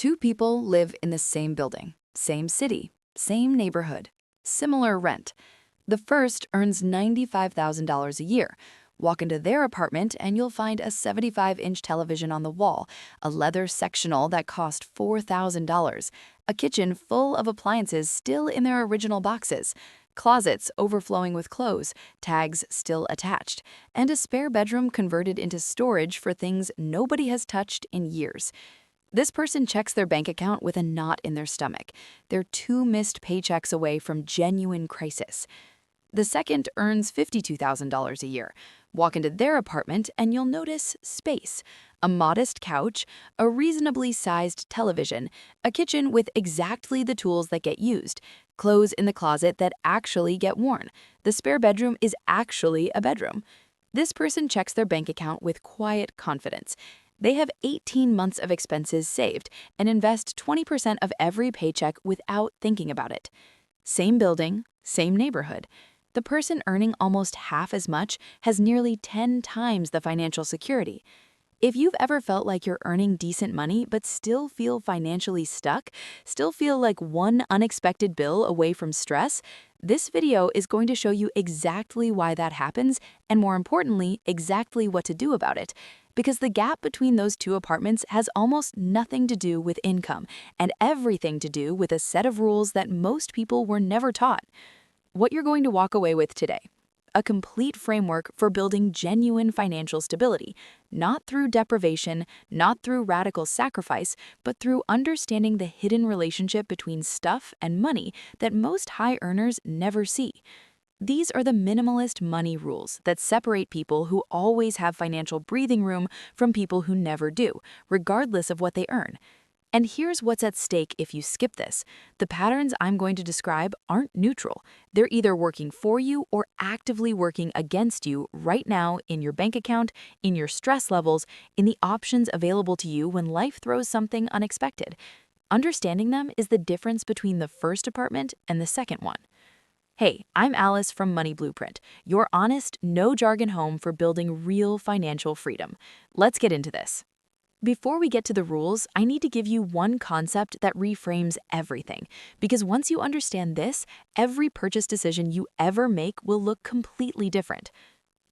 Two people live in the same building, same city, same neighborhood, similar rent. The first earns $95,000 a year. Walk into their apartment and you'll find a 75-inch television on the wall, a leather sectional that cost $4,000, a kitchen full of appliances still in their original boxes, closets overflowing with clothes, tags still attached, and a spare bedroom converted into storage for things nobody has touched in years. This person checks their bank account with a knot in their stomach. They're 2 missed paychecks away from genuine crisis. The second earns $52,000 a year. Walk into their apartment and you'll notice space, a modest couch, a reasonably sized television, a kitchen with exactly the tools that get used, clothes in the closet that actually get worn. The spare bedroom is actually a bedroom. This person checks their bank account with quiet confidence. They have 18 months of expenses saved and invest 20% of every paycheck without thinking about it. Same building, same neighborhood. The person earning almost half as much has nearly 10 times the financial security. If you've ever felt like you're earning decent money but still feel financially stuck, still feel like one unexpected bill away from stress, this video is going to show you exactly why that happens and, more importantly, exactly what to do about it. Because the gap between those two apartments has almost nothing to do with income and everything to do with a set of rules that most people were never taught. What you're going to walk away with today: a complete framework for building genuine financial stability, not through deprivation, not through radical sacrifice, but through understanding the hidden relationship between stuff and money that most high earners never see. These are the minimalist money rules that separate people who always have financial breathing room from people who never do, regardless of what they earn. And here's what's at stake if you skip this. The patterns I'm going to describe aren't neutral. They're either working for you or actively working against you right now in your bank account, in your stress levels, in the options available to you when life throws something unexpected. Understanding them is the difference between the first apartment and the second one. Hey, I'm Alice from Money Blueprint, your honest, no-jargon home for building real financial freedom. Let's get into this. Before we get to the rules, I need to give you one concept that reframes everything. Because once you understand this, every purchase decision you ever make will look completely different.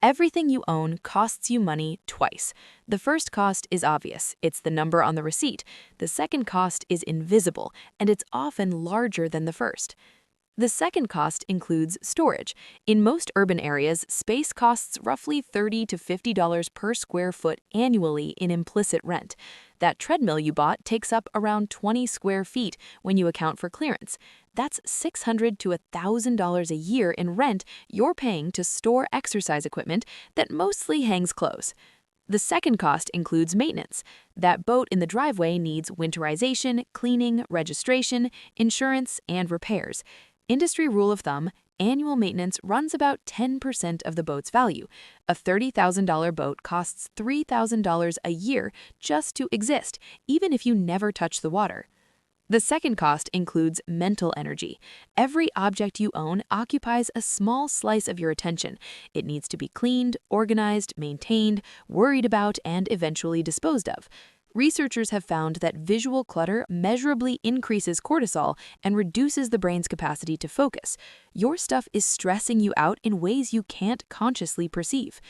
Everything you own costs you money twice. The first cost is obvious. It's the number on the receipt. The second cost is invisible, and it's often larger than the first. The second cost includes storage. In most urban areas, space costs roughly $30 to $50 per square foot annually in implicit rent. That treadmill you bought takes up around 20 square feet when you account for clearance. That's $600 to $1,000 a year in rent you're paying to store exercise equipment that mostly hangs clothes. The second cost includes maintenance. That boat in the driveway needs winterization, cleaning, registration, insurance, and repairs. Industry rule of thumb: annual maintenance runs about 10% of the boat's value. A $30,000 boat costs $3,000 a year just to exist, even if you never touch the water. The second cost includes mental energy. Every object you own occupies a small slice of your attention. It needs to be cleaned, organized, maintained, worried about, and eventually disposed of. Researchers have found that visual clutter measurably increases cortisol and reduces the brain's capacity to focus. Your stuff is stressing you out in ways you can't consciously perceive.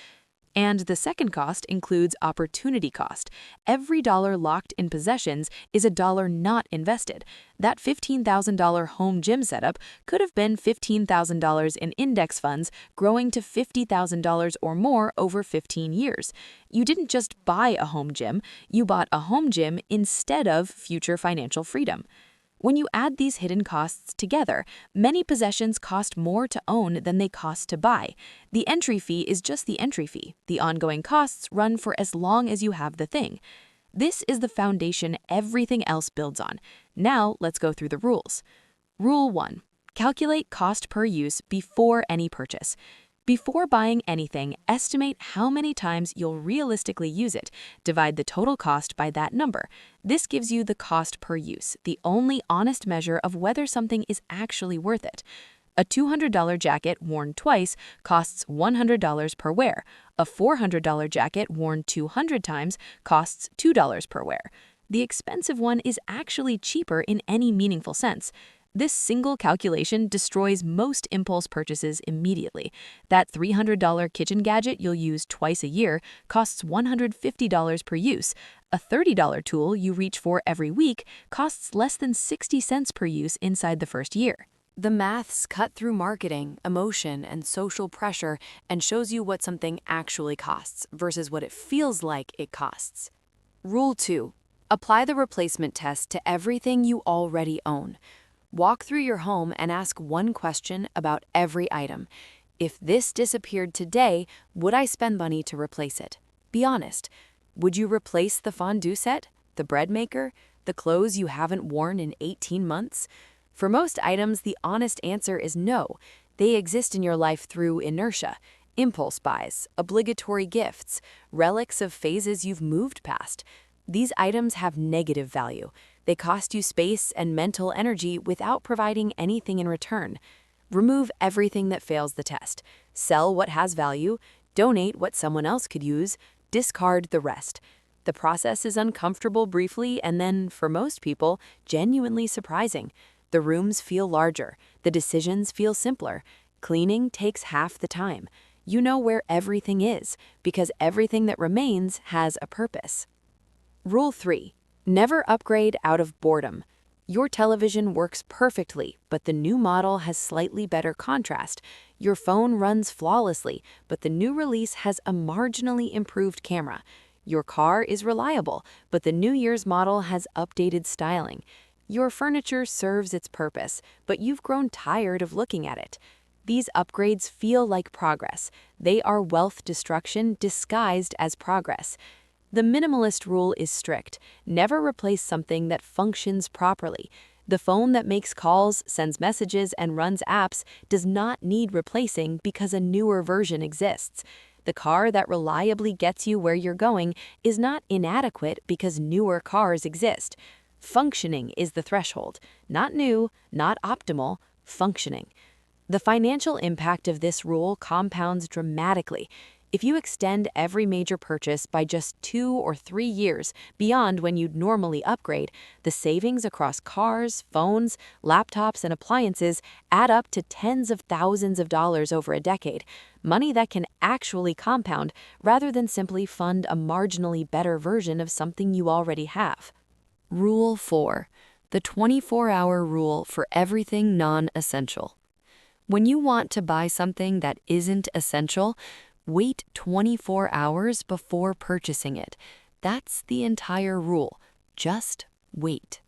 And the second cost includes opportunity cost. Every dollar locked in possessions is a dollar not invested. That $15,000 home gym setup could have been $15,000 in index funds, growing to $50,000 or more over 15 years. You didn't just buy a home gym, you bought a home gym instead of future financial freedom. When you add these hidden costs together, many possessions cost more to own than they cost to buy. The entry fee is just the entry fee. The ongoing costs run for as long as you have the thing. This is the foundation everything else builds on. Now let's go through the rules. Rule 1. Calculate cost per use before any purchase. Before buying anything, estimate how many times you'll realistically use it. Divide the total cost by that number. This gives you the cost per use, the only honest measure of whether something is actually worth it. A $200 jacket worn twice costs $100 per wear. A $400 jacket worn 200 times costs $2 per wear. the expensive one is actually cheaper in any meaningful sense. This single calculation destroys most impulse purchases immediately. That $300 kitchen gadget you'll use twice a year costs $150 per use. A $30 tool you reach for every week costs less than 60 cents per use inside the first year. The maths cut through marketing, emotion, and social pressure and shows you what something actually costs versus what it feels like it costs. Rule 2. Apply the replacement test to everything you already own. Walk through your home and ask one question about every item. If this disappeared today, would I spend money to replace it? Be honest. Would you replace the fondue set, the bread maker, the clothes you haven't worn in 18 months? For most items, the honest answer is no. They exist in your life through inertia, impulse buys, obligatory gifts, relics of phases you've moved past. These items have negative value. They cost you space and mental energy without providing anything in return. Remove everything that fails the test. Sell what has value, donate what someone else could use, discard the rest. The process is uncomfortable briefly and then, for most people, genuinely surprising. The rooms feel larger. The decisions feel simpler. Cleaning takes half the time. You know where everything is because everything that remains has a purpose. Rule 3. Never upgrade out of boredom. Your television works perfectly, but the new model has slightly better contrast. Your phone runs flawlessly, but the new release has a marginally improved camera. Your car is reliable, but the New Year's model has updated styling. Your furniture serves its purpose, but you've grown tired of looking at it. These upgrades feel like progress. They are wealth destruction disguised as progress. The minimalist rule is strict. Never replace something that functions properly. The phone that makes calls, sends messages, and runs apps does not need replacing because a newer version exists. The car that reliably gets you where you're going is not inadequate because newer cars exist. Functioning is the threshold. Not new, not optimal, functioning. The financial impact of this rule compounds dramatically. If you extend every major purchase by just 2 or 3 years beyond when you'd normally upgrade, the savings across cars, phones, laptops, and appliances add up to tens of thousands of dollars over a decade, money that can actually compound rather than simply fund a marginally better version of something you already have. Rule 4. The 24-hour rule for everything non-essential. When you want to buy something that isn't essential, wait 24 hours before purchasing it. That's the entire rule. Just wait.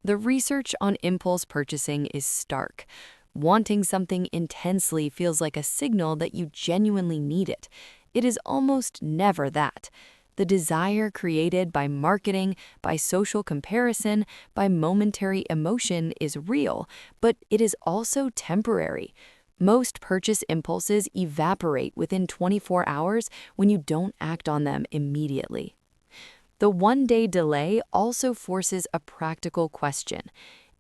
The research on impulse purchasing is stark. Wanting something intensely feels like a signal that you genuinely need it. It is almost never that. The desire created by marketing, by social comparison, by momentary emotion is real, but it is also temporary. Most purchase impulses evaporate within 24 hours when you don't act on them immediately. The one-day delay also forces a practical question.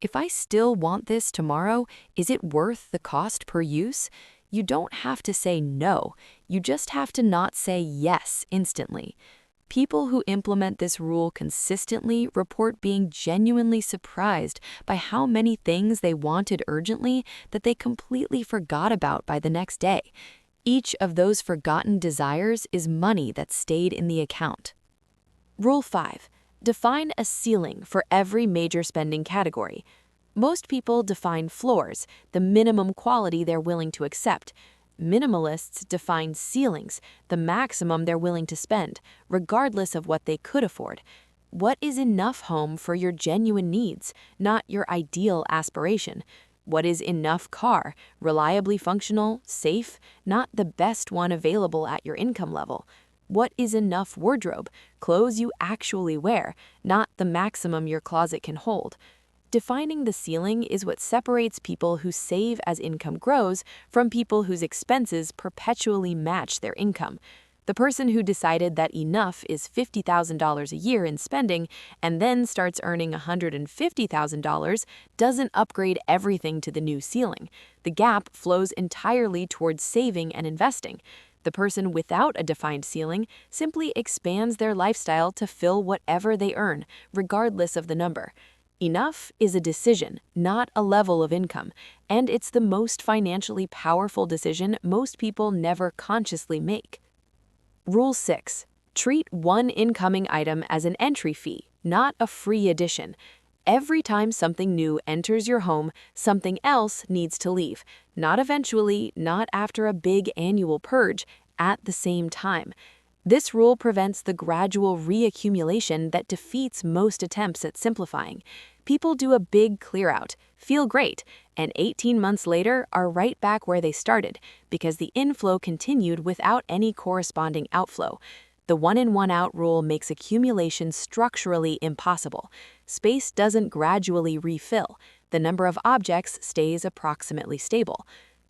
If I still want this tomorrow, is it worth the cost per use? You don't have to say no. You just have to not say yes instantly. People who implement this rule consistently report being genuinely surprised by how many things they wanted urgently that they completely forgot about by the next day. Each of those forgotten desires is money that stayed in the account. Rule 5. Define a ceiling for every major spending category. Most people define floors, the minimum quality they're willing to accept. Minimalists define ceilings, the maximum they're willing to spend, regardless of what they could afford. What is enough home for your genuine needs, not your ideal aspiration? What is enough car, reliably functional, safe, not the best one available at your income level? What is enough wardrobe, clothes you actually wear, not the maximum your closet can hold? Defining the ceiling is what separates people who save as income grows from people whose expenses perpetually match their income. The person who decided that enough is $50,000 a year in spending and then starts earning $150,000 doesn't upgrade everything to the new ceiling. The gap flows entirely towards saving and investing. The person without a defined ceiling simply expands their lifestyle to fill whatever they earn, regardless of the number. Enough is a decision, not a level of income, and it's the most financially powerful decision most people never consciously make. Rule 6. Treat one incoming item as an entry fee, not a free addition. Every time something new enters your home, something else needs to leave. Not eventually, not after a big annual purge, at the same time. This rule prevents the gradual reaccumulation that defeats most attempts at simplifying. People do a big clear-out, feel great, and 18 months later are right back where they started because the inflow continued without any corresponding outflow. The one-in, one-out rule makes accumulation structurally impossible. Space doesn't gradually refill. The number of objects stays approximately stable.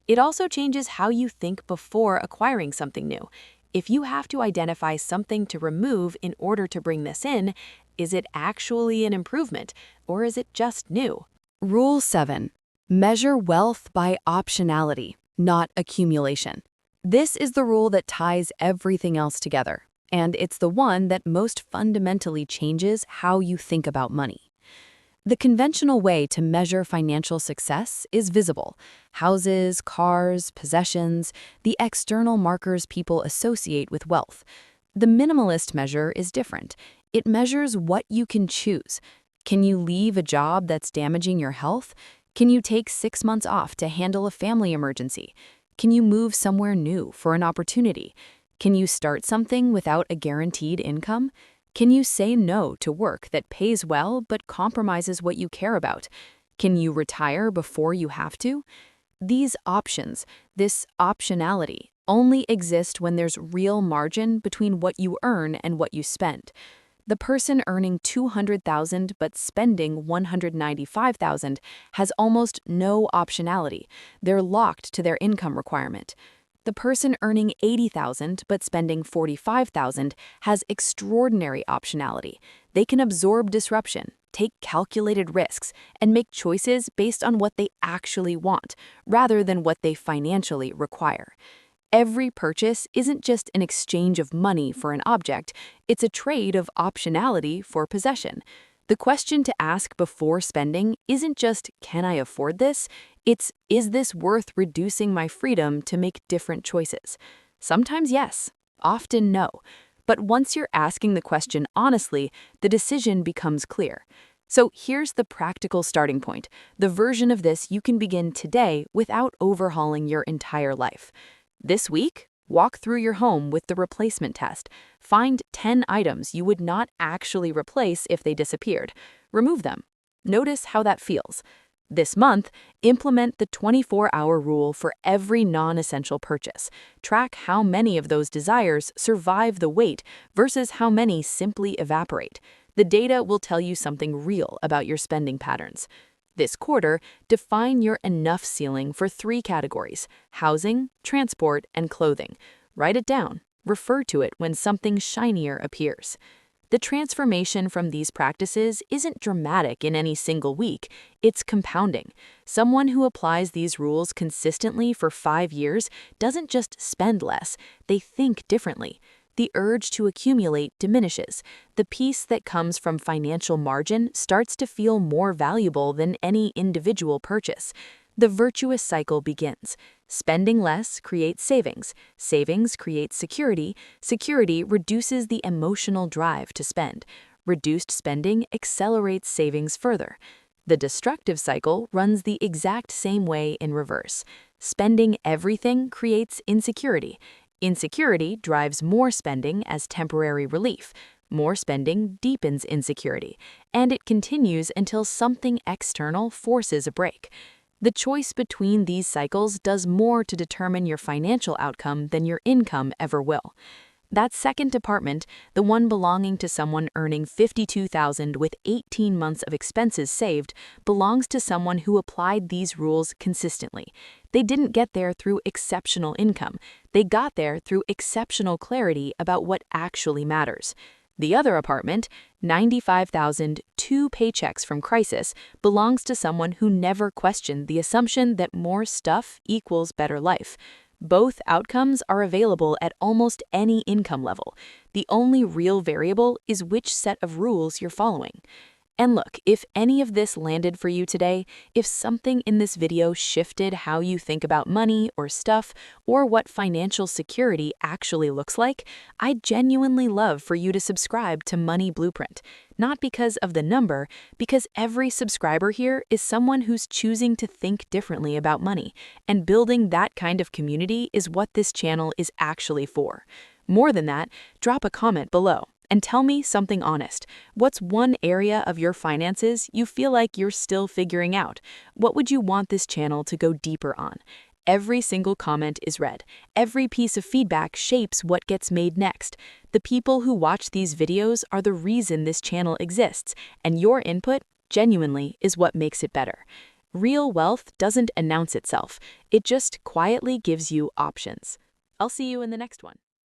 It also changes how you think before acquiring something new. If you have to identify something to remove in order to bring this in, is it actually an improvement, or is it just new? Rule 7. Measure wealth by optionality, not accumulation. This is the rule that ties everything else together, and it's the one that most fundamentally changes how you think about money. The conventional way to measure financial success is visible. Houses, cars, possessions, the external markers people associate with wealth. The minimalist measure is different. It measures what you can choose. Can you leave a job that's damaging your health? Can you take 6 months off to handle a family emergency? Can you move somewhere new for an opportunity? Can you start something without a guaranteed income? Can you say no to work that pays well but compromises what you care about? Can you retire before you have to? These options, this optionality, only exist when there's real margin between what you earn and what you spend. The person earning $200,000 but spending $195,000 has almost no optionality. They're locked to their income requirement. The person earning $80,000 but spending $45,000 has extraordinary optionality. They can absorb disruption, take calculated risks, and make choices based on what they actually want, rather than what they financially require. Every purchase isn't just an exchange of money for an object, it's a trade of optionality for possession. The question to ask before spending isn't just, can I afford this? It's, is this worth reducing my freedom to make different choices? Sometimes yes, often no. But once you're asking the question honestly, the decision becomes clear. So here's the practical starting point, the version of this you can begin today without overhauling your entire life. This week, walk through your home with the replacement test. Find 10 items you would not actually replace if they disappeared. Remove them. Notice how that feels. This month, implement the 24-hour rule for every non-essential purchase. Track how many of those desires survive the wait versus how many simply evaporate. The data will tell you something real about your spending patterns. This quarter, define your enough ceiling for 3 categories: housing, transport, and clothing. Write it down. Refer to it when something shinier appears. The transformation from these practices isn't dramatic in any single week, it's compounding. Someone who applies these rules consistently for 5 years doesn't just spend less, they think differently. The urge to accumulate diminishes. The peace that comes from financial margin starts to feel more valuable than any individual purchase. The virtuous cycle begins. Spending less creates savings. Savings creates security. Security reduces the emotional drive to spend. Reduced spending accelerates savings further. The destructive cycle runs the exact same way in reverse. Spending everything creates insecurity. Insecurity drives more spending as temporary relief. More spending deepens insecurity, and it continues until something external forces a break. The choice between these cycles does more to determine your financial outcome than your income ever will. That second department, the one belonging to someone earning $52,000 with 18 months of expenses saved, belongs to someone who applied these rules consistently. They didn't get there through exceptional income. They got there through exceptional clarity about what actually matters. The other apartment, $95,000, 2 paychecks from crisis, belongs to someone who never questioned the assumption that more stuff equals better life. Both outcomes are available at almost any income level. The only real variable is which set of rules you're following. And look, if any of this landed for you today, if something in this video shifted how you think about money or stuff, or what financial security actually looks like, I'd genuinely love for you to subscribe to Money Blueprint. Not because of the number, because every subscriber here is someone who's choosing to think differently about money, and building that kind of community is what this channel is actually for. More than that, drop a comment below. And tell me something honest. What's one area of your finances you feel like you're still figuring out? What would you want this channel to go deeper on? Every single comment is read. Every piece of feedback shapes what gets made next. The people who watch these videos are the reason this channel exists, and your input, genuinely, is what makes it better. Real wealth doesn't announce itself. It just quietly gives you options. I'll see you in the next one.